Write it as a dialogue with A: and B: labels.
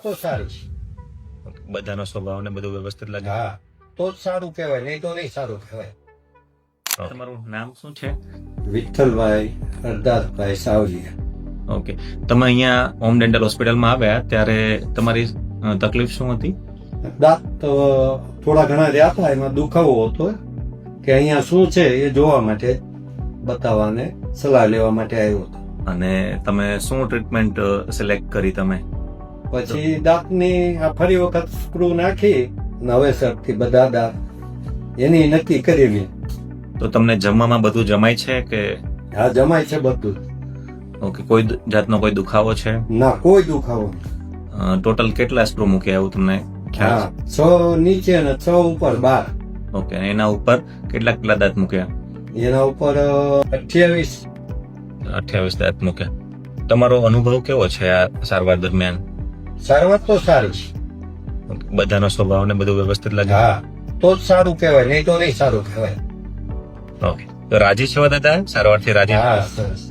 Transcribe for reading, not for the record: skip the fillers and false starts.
A: તો સારી.
B: બધાનો સ્વભાવ ને બધું વ્યવસ્થિત લાગે?
A: હા, તો જ સારું કહેવાય, નહીં તો નહીં સારું કહેવાય.
B: તમારું નામ શું છે?
A: વિઠ્ઠલભાઈ હરદાસભાઈ સાવલિયા.
B: ઓકે, તમે અહીંયા હોમ ડેન્ટલ હોસ્પિટલમાં આવ્યા ત્યારે તમારી તકલીફ શું હતી?
A: દાંત તો થોડા ઘણા રહ્યા હતા, એમાં દુખાવો હતો કે અહીંયા શું છે એ જોવા માટે, બતાવવાને સલાહ લેવા માટે આવ્યો હતો.
B: અને તમે શું ટ્રીટમેન્ટ સિલેક્ટ કરી તમે?
A: પછી દાંતની આ ફરી વખત સ્ક્રૂ નાખી નવેસરથી બધા દાંત એની નક્કી કરેલી.
B: તો તમને જમવામાં બધું જમાય છે કે?
A: હા, જમાય છે બધું.
B: ઓકે, કોઈ જાતનો કોઈ દુખાવો છે?
A: ના, કોઈ દુખાવો નહીં.
B: ટોટલ કેટલા સ્ક્રૂ મૂક્યા એવું તમને ખ્યાલ
A: હા, 6 નીચે ને 6 ઉપર 12.
B: છે? ઓકે, અને એના ઉપર કેટલા દાંત મૂક્યા?
A: એના ઉપર 28
B: દાંત મૂક્યા. તમારો અનુભવ કેવો છે આ સારવાર દરમિયાન?
A: સારવાર તો સારી.
B: બધાનો સ્વભાવ ને બધું વ્યવસ્થિત લાગે?
A: હા, તો જ સારું કહેવાય, નહીં તો નહીં સારું કહેવાય.
B: ઓકે, તો રાજી છો દાદા? સારવારથી રાજી?
A: હા, સરસ.